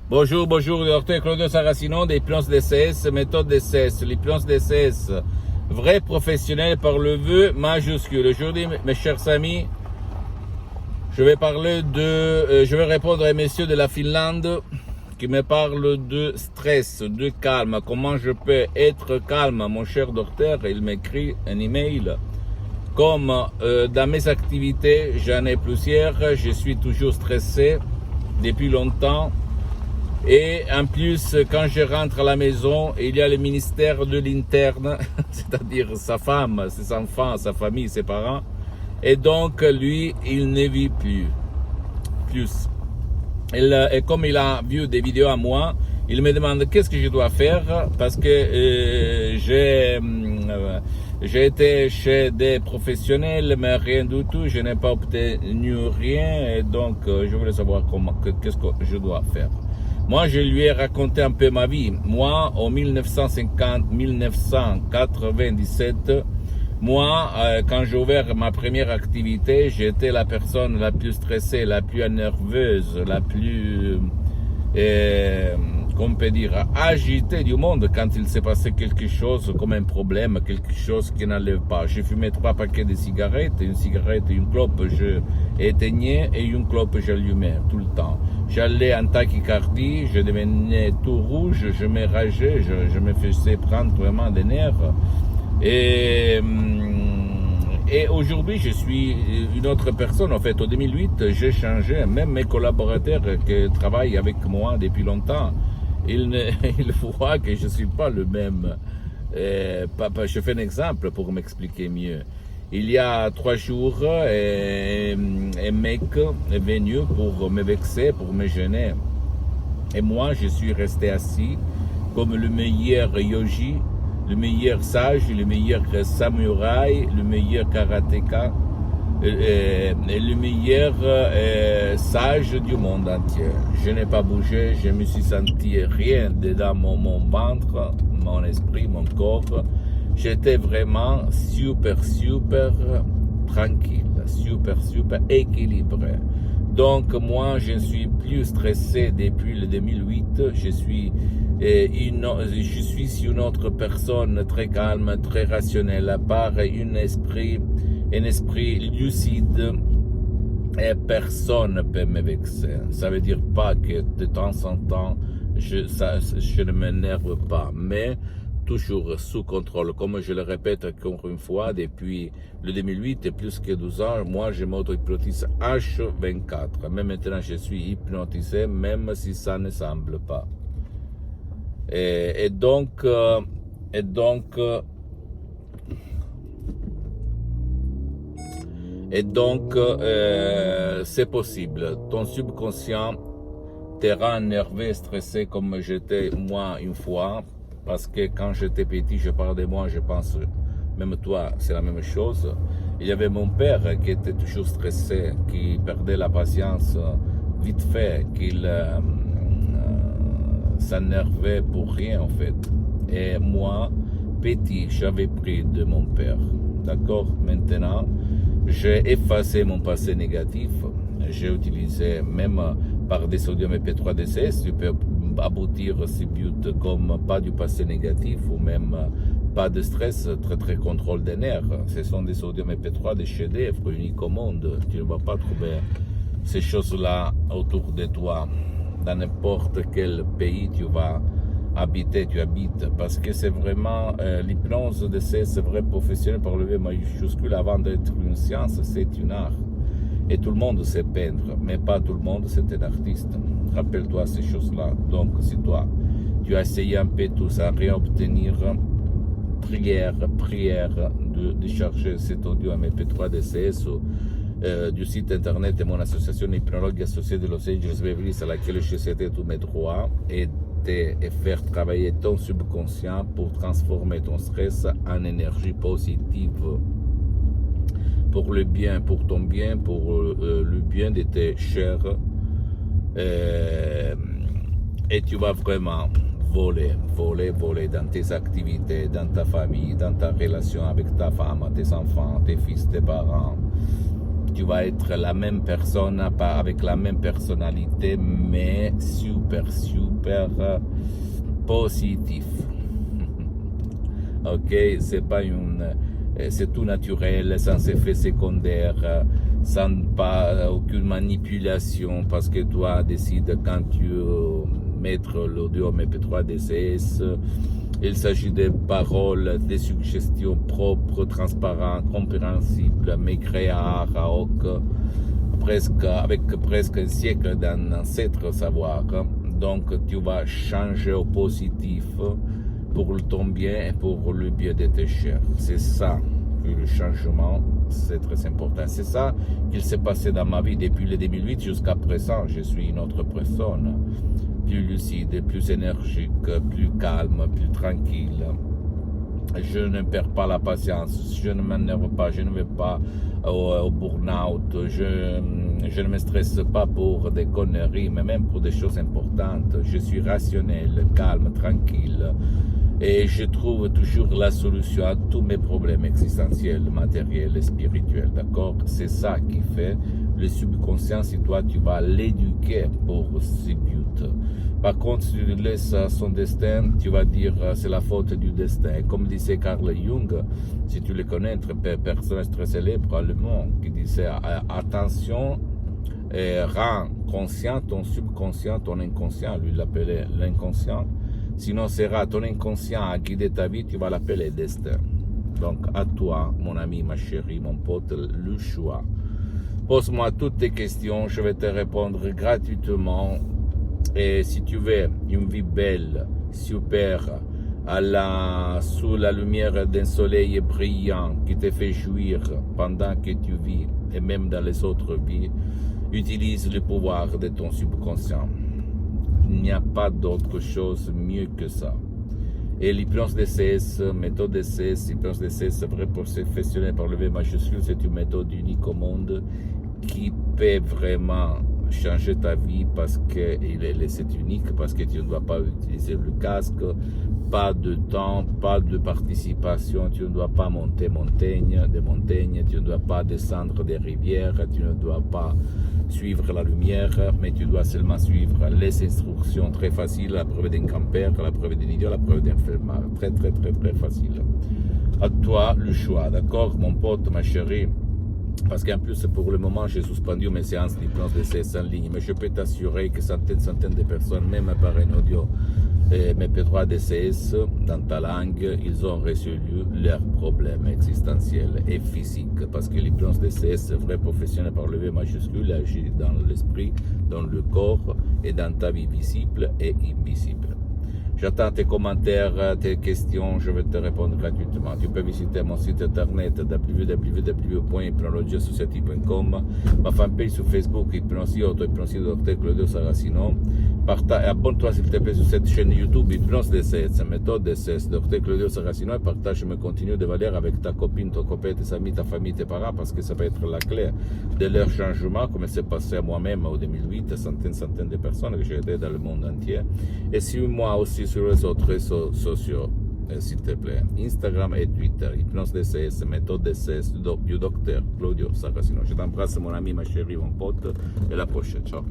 Bonjour, bonjour, docteur Claudio Saracino d'Hypnose DCS, méthode DCS. L'hypnose DCS, vrai professionnel par le vœu majuscule. Aujourd'hui, mes chers amis, je vais répondre à messieurs de la Finlande qui me parlent de stress, de calme. Comment je peux être calme, mon cher docteur? Il m'écrit un email. Comme dans mes activités, j'en ai plusieurs, je suis toujours stressé depuis longtemps. Et en plus, quand je rentre à la maison, il y a le ministère de l'interne, c'est-à-dire sa femme, ses enfants, sa famille, ses parents. Et donc, lui, il ne vit plus. Et comme il a vu des vidéos à moi, il me demande qu'est-ce que je dois faire parce que j'ai été chez des professionnels, mais rien du tout, je n'ai pas obtenu rien. Et donc, je voulais savoir qu'est-ce que je dois faire. Moi, je lui ai raconté un peu ma vie. Moi, en 1997, quand j'ai ouvert ma première activité, j'étais la personne la plus stressée, la plus nerveuse, la plus, qu'on peut dire, agitée du monde quand il s'est passé quelque chose comme un problème, quelque chose qui n'allait pas. J'ai fumé 3 paquets de cigarettes, une cigarette et une clope, je éteignais et une clope j'allumais tout le temps. J'allais en tachycardie, je devenais tout rouge, je me rageais, je me faisais prendre vraiment des nerfs. Et aujourd'hui, je suis une autre personne. En fait, en 2008, j'ai changé. Même mes collaborateurs qui travaillent avec moi depuis longtemps, ils voient que je ne suis pas le même. Je fais un exemple pour m'expliquer mieux. Il y a 3 jours, un mec est venu pour me vexer, pour me gêner. Et moi, je suis resté assis comme le meilleur yogi, le meilleur sage, le meilleur samouraï, le meilleur karatéka, le meilleur sage du monde entier. Je n'ai pas bougé, je me suis senti rien dedans mon ventre, mon esprit, mon corps. J'étais vraiment super tranquille, super équilibré. Donc moi, je ne suis plus stressé depuis le 2008. Je suis une autre personne très calme, très rationnelle, à part un esprit lucide. Et personne ne peut me vexer. Ça veut dire pas que de temps en temps, je ne m'énerve pas, mais toujours sous contrôle. Comme je le répète encore une fois, depuis le 2008 et plus que 12 ans, moi je m'auto-hypnotise H24. Même maintenant je suis hypnotisé, même si ça ne semble pas. Et donc c'est possible. Ton subconscient te rend énervé, stressé comme j'étais moi une fois. Parce que quand j'étais petit, je parle de moi, je pense, même toi, c'est la même chose. Il y avait mon père qui était toujours stressé, qui perdait la patience vite fait, qu'il s'énervait pour rien en fait. Et moi, petit, j'avais pris de mon père. D'accord? Maintenant, j'ai effacé mon passé négatif. J'ai utilisé même par des sodium EP3 DCS, tu peux aboutir à ces buts comme pas du passé négatif ou même pas de stress, très contrôle des nerfs. Ce sont des sodium EP3, des chefs-d'œuvre uniques au monde. Tu ne vas pas trouver ces choses-là autour de toi dans n'importe quel pays tu vas habiter, tu habites, parce que c'est vraiment l'hypnose de c'est vrai professionnel par le V majuscule. Avant d'être une science, c'est une art. Et tout le monde sait peindre, mais pas tout le monde c'est un artiste. Rappelle-toi ces choses-là. Donc, si toi, tu as essayé un peu tout ça, rien obtenir, prière de charger cet audio MP3 DCS du site internet de mon association hypnologue associée de Los Angeles Beverly Hills, à laquelle je cédais tous mes droits, et faire travailler ton subconscient pour transformer ton stress en énergie positive. Pour le bien, pour ton bien, pour le bien de tes chers. Et tu vas vraiment voler dans tes activités, dans ta famille, dans ta relation avec ta femme, tes enfants, tes fils, tes parents. tu vas être la même personne, pas avec la même personnalité, mais super positif. Ok, c'est tout naturel, sans effet secondaire, sans pas aucune manipulation, parce que toi décides quand tu mettre l'audio MP3 DCS. Il s'agit de paroles, de suggestions propres, transparentes, compréhensibles, mais créées à hoc, avec presque un siècle d'ancêtres savoir. Donc tu vas changer au positif pour ton bien et pour le bien de tes chers. C'est ça que le changement, c'est très important. C'est ça qu'il s'est passé dans ma vie depuis le 2008 jusqu'à présent. Je suis une autre personne, plus lucide, plus énergique, plus calme, plus tranquille. Je ne perds pas la patience, je ne m'énerve pas, je ne vais pas au burn-out, je ne me stresse pas pour des conneries, mais même pour des choses importantes. Je suis rationnel, calme, tranquille. Et je trouve toujours la solution à tous mes problèmes existentiels, matériels et spirituels, d'accord? C'est ça qui fait le subconscient, si toi tu vas l'éduquer pour ce but. Par contre, si tu laisses son destin, tu vas dire c'est la faute du destin. Comme disait Carl Jung, si tu le connais, personnage très célèbre allemand, qui disait attention, rends conscient ton subconscient, ton inconscient, lui l'appelait l'inconscient. Sinon, sera ton inconscient à guider ta vie, tu vas l'appeler destin. Donc, à toi, mon ami, ma chérie, mon pote, le choix. Pose-moi toutes tes questions, je vais te répondre gratuitement. Et si tu veux une vie belle, super, sous la lumière d'un soleil brillant qui te fait jouir pendant que tu vis, et même dans les autres vies, utilise le pouvoir de ton subconscient. Il n'y a pas d'autre chose mieux que ça. Et l'hypnose DCS, méthode DCS, l'hypnose DCS, vrai professionnel par le V majuscule, c'est une méthode unique au monde qui peut vraiment changer ta vie parce que c'est unique, parce que tu ne dois pas utiliser le casque, pas de temps, pas de participation, tu ne dois pas monter des montagnes, tu ne dois pas descendre des rivières, tu ne dois pas suivre la lumière, mais tu dois seulement suivre les instructions très faciles, la preuve d'un campeur, la preuve d'un idiot, la preuve d'un flemmard, très facile. À toi le choix, d'accord mon pote, ma chérie? Parce qu'en plus, pour le moment, j'ai suspendu mes séances d'hypnose DCS en ligne, mais je peux t'assurer que centaines de personnes, même par un audio MP3 DCS dans ta langue, ils ont résolu leurs problèmes existentiels et physiques. Parce que l'hypnose DCS, vrai professionnel par le V majuscule, agit dans l'esprit, dans le corps et dans ta vie visible et invisible. J'attends tes commentaires, tes questions, je vais te répondre gratuitement. Tu peux visiter mon site internet www.hypnologieassociative.com, ma fanpage sur Facebook, Hypnosie Auto, Hypnosie Dr Claudio Saracino. Abonne-toi s'il te plaît sur cette chaîne YouTube, Hypnose DCS, méthode DCS, Dr Claudio Saracino, et partage mes contenus de valeur avec ta copine, ton copain, tes amis, ta famille, tes parents, parce que ça va être la clé de leur changement, comme c'est passé à moi-même en 2008, centaines de personnes que j'ai aidé dans le monde entier. Et suis-moi aussi sur les autres réseaux sociaux, s'il te plaît, Instagram et Twitter, Hypnose DCS, méthode DCS du docteur Claudio Saracino. Je t'embrasse mon ami, ma chérie, mon pote, et à la prochaine, ciao.